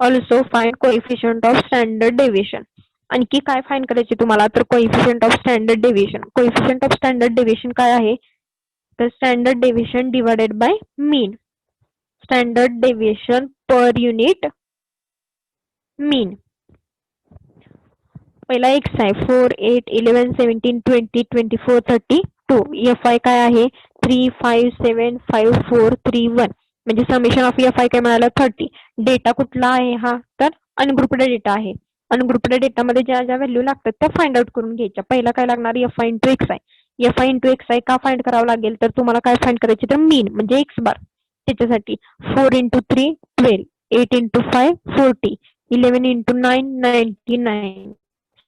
Also find coefficient of standard deviation. आणखी काय फाइंड करायचे तुम्हाला, तर coefficient of standard deviation. Coefficient of standard deviation काय आहे, तर standard deviation divided by mean. Standard deviation per unit mean. पहिला एक्स आहे 4, 8, 11, 17, 20, 24, 32. एफ आय काय आहे 3, 5, 7, 5, 4, 3, 1. म्हणजे समेशन ऑफ एफ आय काय मिळालं 30. डेटा कुठला आहे हा, तर अनग्रुप्ड डेटा आहे. अनग्रुप्ड डेटामध्ये ज्या ज्या व्हॅल्यू लागतात त्या फाइंड आउट करून घ्यायच्या. पहिला काय लागणार, F I into x i. F I into x i का फाइंड करावं लागेल, तर तुम्हाला काय फाइंड करायची, तर मीन म्हणजे एक्स बार. त्याच्यासाठी 4 into 3 12, 8 into 5 40, 11 into 9 99,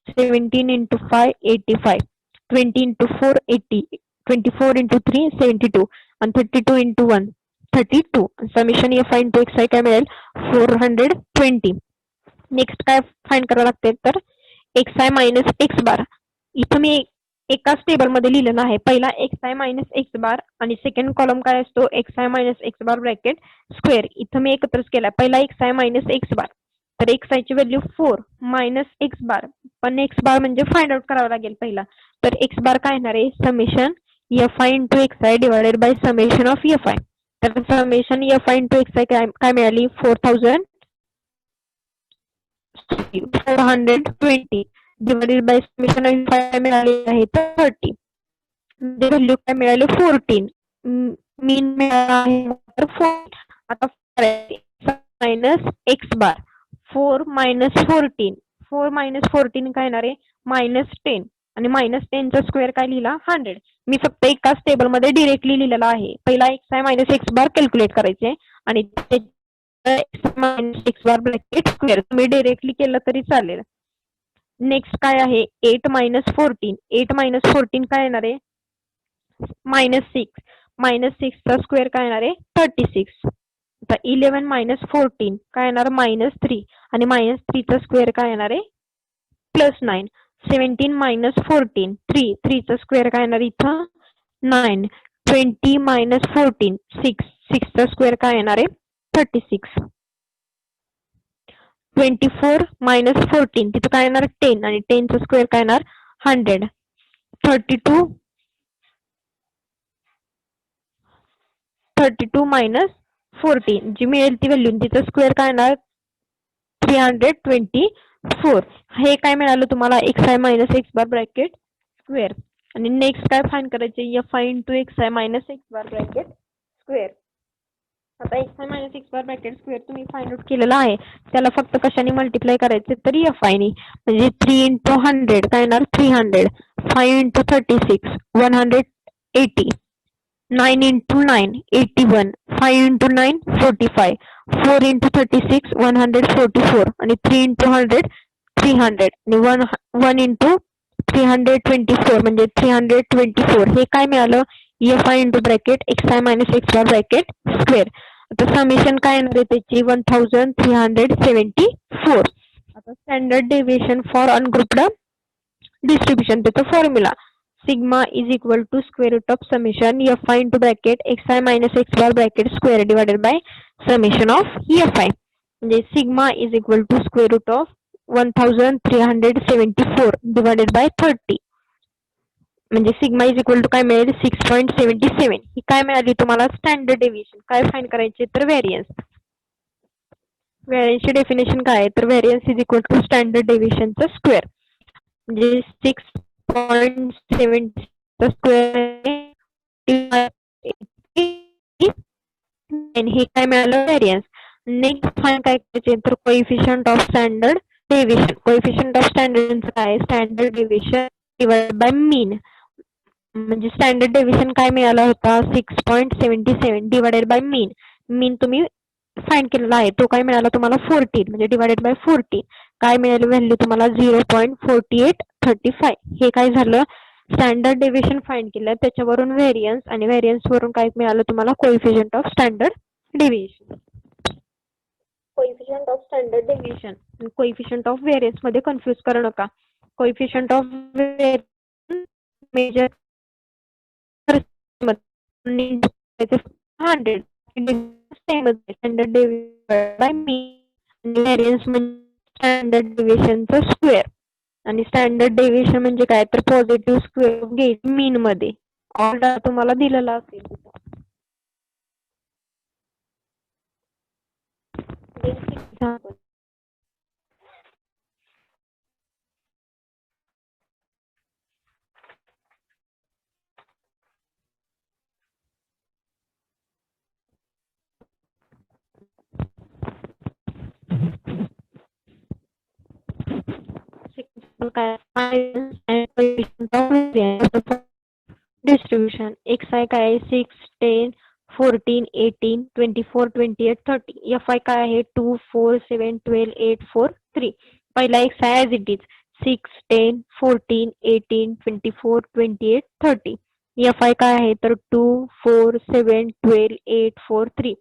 17 into 5 85, 20 into 4 80, 24 into 3 72 and 32 into 1 32. Summation F I into x i काय मिळेल 420. नेक्स्ट काय फाइंड करावं लागते, तर एक्स आय मायनस एक्स बार. इथं मी एकाच टेबल मध्ये लिहिलेलं आहे. पहिला X I minus x bar आणि सेकंड कॉलम काय असतो, X I minus x bar bracket square. इथं मी एकत्रच केला. पहिला एक्स आय मायनस एक्स बार, तर एक्स आय ची व्हॅल्यू 4 मायनस एक्स बार, पण एक्स बार म्हणजे फाइंड आउट करावं लागेल पहिला. तर एक्स बार काय येणार आहे, summation F I into X I divided by summation of F i. तर summation F I into x i काय मिळाली 4,420 divided by summation F i मिळाली आहे 30. व्हॅल्यू काय मिळाली 14. मीन मिळाला आहे 4. आता मायनस एक्स बार 4 मायनस 14. 4 मायनस 14 काय येणार आहे -10 आणि -10 चा स्क्वेअर काय लिहिला 100. मी फक्त एकाच टेबल मध्ये डिरेक्टली लिहिलेला आहे. पहिला X I minus x bar calculate करायचे आणि minus x bar bracket square तुम्ही डिरेक्टली केलं तरी चालेल. नेक्स्ट काय आहे 8 मायनस 14. 8 मायनस 14 काय येणार आहे -6. -6 चा स्क्वेअर काय येणार आहे 36. आता 11 मायनस 14 काय येणार -3 आणि -3 चा स्क्वेअर काय येणार आहे +9. 17 मायनस 14 3 चा स्क्वेअर काय येणार इथं 9. 20 मायनस 14 6 चा स्क्वेअर काय येणार आहे 36. 24 मायनस 14 तिथं काय येणार 10 आणि 10 चा स्क्वेअर काय येणार 100. 32 मायनस 14 जी मिळेल ती व्हॅल्यू तिचा स्क्वेअर काय येणार 324. हे काय मिळालं तुम्हाला x I minus x bar bracket square. आणि नेक्स्ट काय फाइंड करायचे f I into X I minus x bar bracket square. आता x I minus x bar bracket square तुम्ही फाइंड आउट केलेला आहे. त्याला फक्त कशाने मल्टिप्लाय करायचे तर एफ आय नी. म्हणजे 3 इंटू 100 काय येणार 300. 5 इंटू 36 180. 9 into 9 81. 5 into 9 45. 4 into 36 144 आणि 3 into 100 300 आणि 1 into 324 म्हणजे 324. हे काय मिळालं f I into bracket X I minus x bar bracket square. आता समेशन काय येणार आहे त्याची 1374. आता standard deviation for ungrouped distribution त्याचा formula sigma is equal to square root of summation F I into bracket X I minus x bar bracket square divided by summation of F I. म्हणजे sigma is equal to square root of 1374 divided by 30. म्हणजे sigma is equal to काय मिळेल 6.77. ही काय मिळाली तुम्हाला standard deviation. काय find करायचे तर व्हेरियन्स. व्हेरियन्सची डेफिनेशन काय आहे तर variance is equal to standard डेव्हिएशनचा स्क्वेअर. म्हणजे 6.70 स्क्वेअर हे काय मिळालं व्हेरियन्स. नेक्स्ट फाइंड काय करायचे तर coefficient of standard deviation. Coefficient of standard काय standard deviation divided by mean. म्हणजे स्टँडर्ड डेव्हिएशन काय मिळाला होता 6.77 डिवाइडेड बाय मीन. मीन तुम्ही फाइंड केलेला आहे तो काय मिळाला तुम्हाला 14 म्हणजे डिवाइडेड बाय 14. काय मिळालं व्हॅल्यू तुम्हाला 0.4835. हे काय झालं स्टँडर्ड डेव्हिएशन फाइंड केलं त्याच्यावरून व्हेरियन्स आणि व्हेरियन्स वरून काय मिळालं तुम्हाला coefficient of standard deviation. Coefficient of standard deviation आणि कोएफिशियंट ऑफ व्हेरियन्स मध्ये कन्फ्युज करू नका. Coefficient of measure 100 standard deviation by mean. Variance म्हणजे स्टँडर्ड डेव्हिएशनचा स्क्वेअर आणि स्टँडर्ड डेव्हिएशन म्हणजे काय तर पॉझिटिव्ह स्क्वेअर घ्यायची मीन मध्ये. ऑर्डर तुम्हाला दिलेला असेल. डिस्ट्रीब्युशन एक्स आय काय आहे 6 10 14 18 24 28 30. एफ आय काय आहे 2 4 7 12 8 4 3. पहिला X I as it is 6 10 14 18 24 28 30. F i काय आहे तर 2 4 7 12 8 4 3.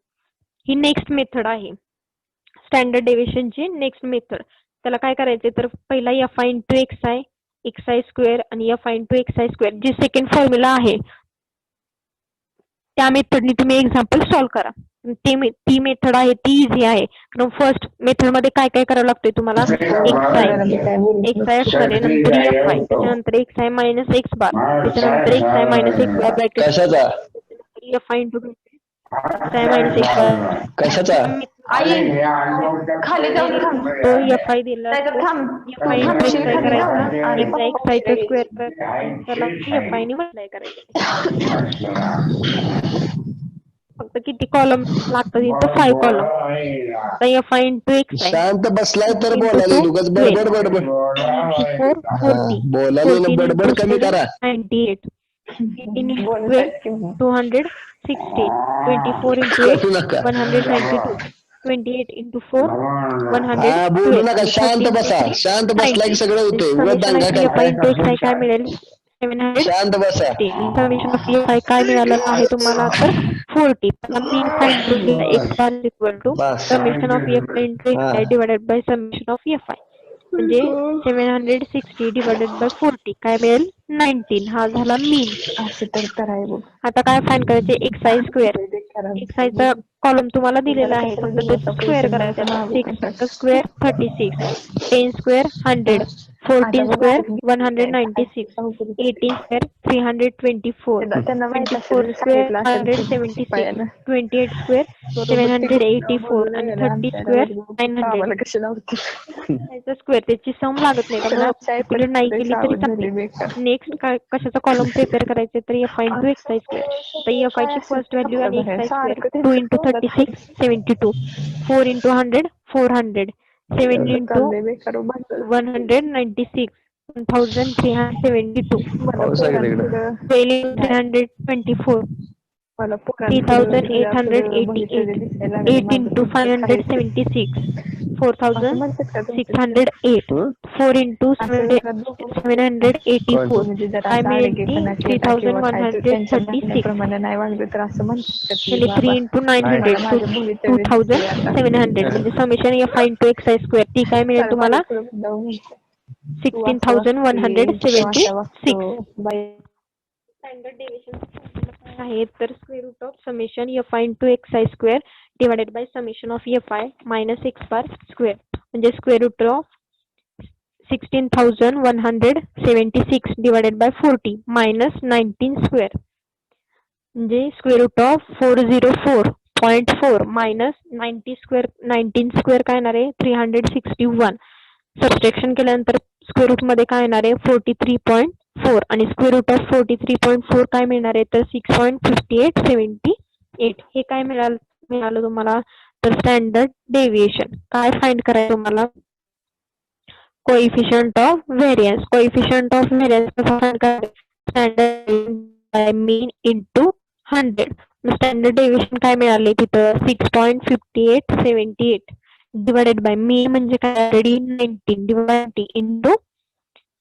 ही नेक्स्ट मेथड आहे स्टँडर्ड डेव्हिएशनची नेक्स्ट मेथड. त्याला काय करायचे तर पहिला f I into X I square आणि f I into X I square जी सेकंड फॉर्म्युला आहे त्या मेथडनी तुम्ही एक्झाम्पल सॉल्व्ह करा. ती मेथड आहे ती इझी आहे. कारण फर्स्ट मेथड मध्ये काय काय करावं लागतंय तुम्हाला एक्स आय असणारे नंतर एफ आय त्याच्यानंतर एक्स आय मायनस एक्स बार त्याच्यानंतर X I minus x bar bracket F I into आहे मायनस एक्स बार कशाचा आई खाली जाऊन थांब तो एफ आय दिला नाहीतर असतो थांब एफ तू आय इंटू थांबशील एक्स आय खाली करायचा जाऊन आणि एक्स आय पप्पा एक्स आयचा उशिरा स्क्वेअर येईल. करायचा त्याला एफ आय ने मल्टिप्लाय करायचं फक्त किती कॉलम लागतात इथं 5 कॉलम आता F I into X I शांत बसलाय तर इंटू बोलायला 2 उगाच 12 बडबड बडबड 24 हा 40 बोलायला 14 बडबड into कमी 7 करा 98 18 into बोलत 12 आहेत की मग. 216 24 into 8 करू नका 192 28 into 4 हा बोलू 112 नका आणि 30 शांत into बसा 3 शांत बसला की 90 सगळं होतंय उगाच समेशन दंगा ऑफ एफ आय करताय इंटू एक्स आय काय मिळेल शांत बसा 716 समेशन ऑफ एफ आय काय मिळालेलं आहे तुम्हाला तर 40 आता मीन फाइंड करून दिला एक्स बार इक्वल टू बस summation of F I into x हा i divided by summation of F I म्हणजे 760 डिवाइडेड बाय 40 काय मिळेल 19 हा झाला मीन असं तर कराय बघ आता काय फाइंड करायचे एक्स आय स्क्वेअर एक्स आयचा कॉलम तुम्हाला दिलेला आहे कशाला फक्त दिलं त्याचा होता स्क्वेअर पैसे करायचा नव्हतं आता नाव 6 स्क्वेअर 36 10 स्क्वेअर 100 आता 14 बघ स्क्वेअर आता 196 18 स्क्वेअर 324 त्यांना माहित 24 असेल स्क्वेअर सांगितलं असेल की 176 पप्पायानं 28 स्क्वेअर बरोबर ते 784 आणि बोलले 30 आमच्या स्क्वेअर बरोबर 900 कामाला कशी लावते याचा स्क्वेअर त्याची सम लागत नाही पण त्यामुळे आजच्या कॅल्क्युलेट नाही आईपत केली तरी सावध चालते झाली बेकार नेक्स्ट काय कशाचा कॉलम प्रिपेअर करायचे तर F I into X I square तर एफ आय ची फर्स्ट व्हॅल्यू आणि एक्स आय स्क्वेअर सारखं 2 त्यांचं इंटू तोंडात 36 72 4 इंटू 100 400 7 इंटू चाललंय बेकार भांडण 196 1372 मला पाऊस आहे का तिकडं पोरांपुढं 12 इंटू नाही 324 मला पोरांपुढं तुझ्या पुढं भवितव्य 3888 दिसायला लागले 8 माझं into तुमचं खायचं 576 असं म्हणतात का तुमच्या तिकडे 4608 हं? 4 into असं जरा दोघं कोण 784 म्हणजे जरा काय असं मिळेल ती आडगेपणा केला किंवा काय तर त्यांच्या 3136 म्हणण्याप्रमाणे नाही वागलं तर असं म्हणतात का तुझे आणि 3 बाबा into आहे 900 मला माझं भवितव्य दिसतंय आता 2700 म्हणजे summation F I into X I square ती काय मिळेल काल माझ्या तुम्हाला पुढे मुद्दाम म्हणतो तू असं वागते तो असा 16176 वागतो बाई स्टँडर्ड डेविएशन आहे तर square root of summation F I into X I square divided by summation of F I minus x bar square म्हणजे square root of 16176 divided by 40 minus 19 square म्हणजे square root of 404.4 minus 19 square काय येणार आहे 361 subtraction केल्यानंतर square route मध्ये काय येणार आहे 43.4 आणि स्क्वेअर रूट ऑफ 43.4 काय मिळणार आहे तर 6.5878 हे काय मिळालं तुम्हाला तर स्टँडर्ड डेव्हिएशन काय फाइंड करायचं तुम्हाला कोएफिशियंट ऑफ व्हेरियन्स कसा फाइंड करायचं standard bye mean into 100 standard deviation काय मिळाले तिथं 6.5878 डिवाइडेड बाय मीन म्हणजे काय ऑलरेडी 19 डिवाइड इंटू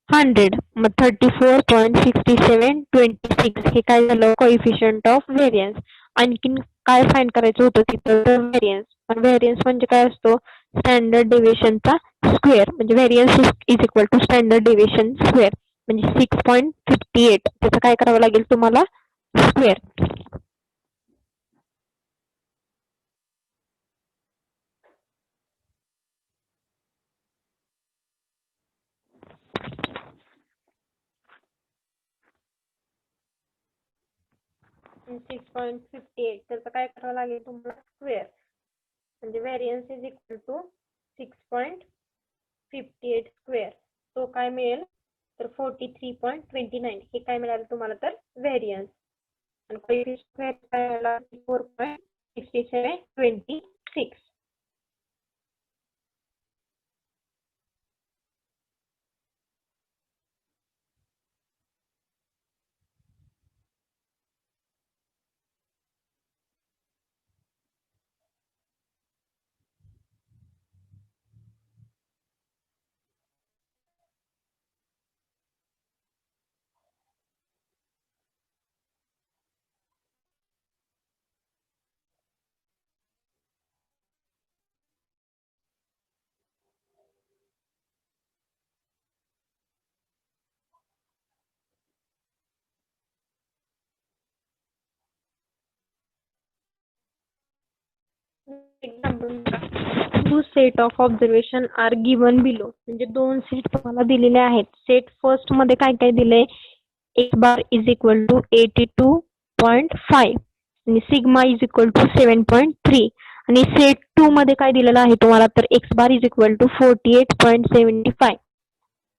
100 मग 34.6726 हे काय झालं कोएफिशियंट ऑफ व्हेरियन्स आणखीन काय फाइंड करायचं होतं तिथं तर व्हेरियन्स म्हणजे काय असतो स्टँडर्ड डेव्हिएशनचा स्क्वेअर म्हणजे variance is equal to standard deviation square म्हणजे 6.58 त्याचं काय करावं लागेल तुम्हाला स्क्वेअर 6.58 त्याचं काय करावं लागेल तुम्हाला स्क्वेअर म्हणजे variance is equal to 6.58 square तो काय मिळेल तर 43.29 हे काय मिळालं तुम्हाला तर व्हेरियन्स आणि कोएफिशियंट काय मिळाला 4.6726 two set of observation are given below म्हणजे दोन सेट तुम्हाला दिलेले आहेत सेट फर्स्ट मध्ये काय काय दिले X bar is equal to 82.5 आणि सिग्मा इज इक्वल टू 7.3 आणि सेट 2 मध्ये काय दिलेलं आहे तुम्हाला तर x bar is equal to 48.75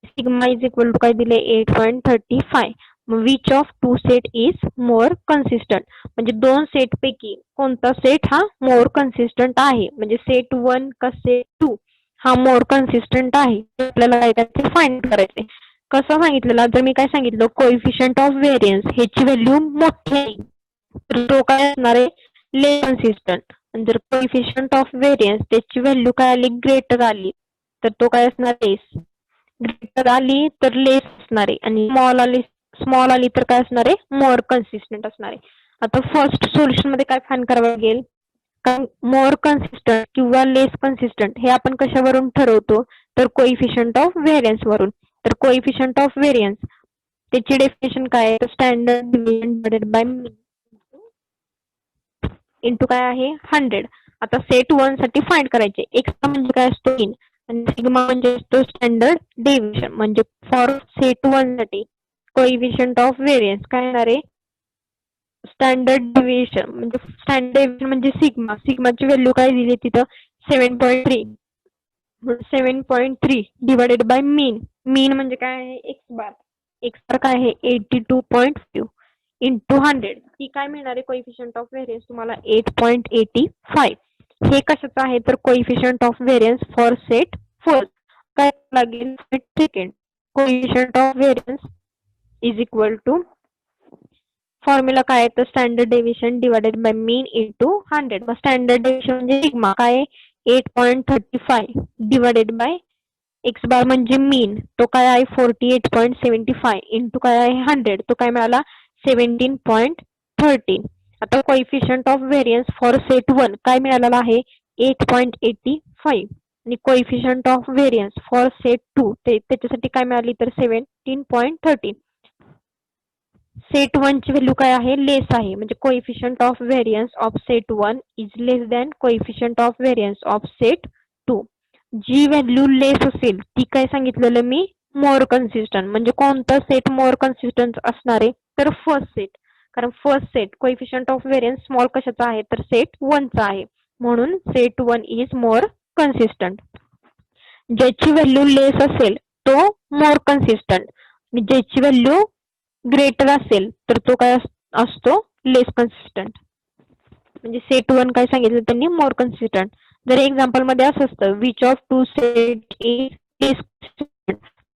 sigma is equal to काय दिले 8.35 which of two set is more consistent म्हणजे दोन सेट पैकी कोणता सेट हा मोर कन्सिस्टंट आहे म्हणजे सेट 1 का सेट 2 हा मोर कन्सिस्टंट आहे आपल्याला काय ते फाइंड करायचे कसं सांगितलेलं जर मी काय सांगितलं कोएफिशियंट ऑफ व्हेरियन्स ह्याची व्हॅल्यू मोठी आहे तर तो काय असणार आहे लेस कन्सिस्टंट आणि जर कोएफिशियंट ऑफ व्हेरियन्स त्याची व्हॅल्यू काय आली ग्रेटर आली तर तो काय असणार लेस ग्रेटर आली तर लेस असणार आहे आणि स्मॉल आली तर काय असणार आहे मोर कन्सिस्टंट असणार आहे आता फर्स्ट सोल्युशन मध्ये काय फाइंड करावं लागेल कारण मोर कन्सिस्टंट किंवा लेस कन्सिस्टंट हे आपण कशावरून ठरवतो तर कोएफिशियंट ऑफ व्हेरियन्स वरून तर कोएफिशियंट ऑफ व्हेरियन्स त्याची डेफिनेशन काय आहे standard division divided by mean into काय आहे 100 आता सेट 1 साठी फाइंड करायचे एक्स म्हणजे काय असतो मीन आणि सिग्मा म्हणजे असतो स्टँडर्ड डेव्हिएशन म्हणजे फॉर सेट 1 साठी कोएफिशियंट ऑफ व्हेरियन्स काय येणार आहे स्टँडर्ड डेव्हिएशन म्हणजे सिग्माची व्हॅल्यू काय दिली तिथं 7.3 7.3 डिवाइडेड बाय मीन म्हणजे काय आहे एक्स बार काय आहे 82.5 इंटू 100 ती काय मिळणार आहे कोएफिशियंट ऑफ व्हेरियन्स तुम्हाला 8.85 हे कशाचं आहे तर coefficient of variance for set 4 काय लागेल second coefficient of variance is equal to formula काय आहे तर standard deviation divided by mean into 100 मग स्टँडर्ड डेव्हिएशन म्हणजे सिग्मा काय 8.35 डिवाइडेड बाय एक्स बार म्हणजे मीन तो काय आहे 48.75 इंटू काय आहे 100 तो काय मिळाला 17.13 आता coefficient of variance for set 1 काय मिळालेला आहे 8.85 आणि coefficient of variance for set 2 त्याच्यासाठी काय मिळाली तर 17.13 सेट 1 ची व्हॅल्यू काय आहे लेस आहे म्हणजे coefficient of variance of set 1 is less than coefficient of variance of set 2 जी व्हॅल्यू लेस असेल ती काय सांगितलेलं मी मोर कन्सिस्टंट म्हणजे कोणता सेट मोर कन्सिस्टंट असणार आहे तर फर्स्ट सेट कारण first set coefficient of variance small कशाचा आहे तर सेट 1 चा आहे म्हणून सेट 1 इज मोर कन्सिस्टंट ज्याची व्हॅल्यू लेस असेल तो मोर कन्सिस्टंट आणि ज्याची व्हॅल्यू ग्रेटर असेल तर तो काय असतो लेस कन्सिस्टंट म्हणजे सेट 1 काय सांगितलं त्यांनी मोर कन्सिस्टंट जर एक्झाम्पल मध्ये असं असतं which of two set is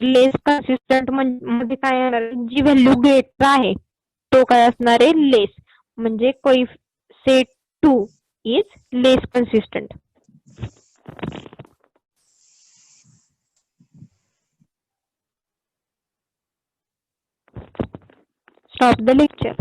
less consistent मध्ये काय येणार जी व्हॅल्यू ग्रेटर आहे तो काय असणार आहे लेस म्हणजे set 2 is less consistent stop the lecture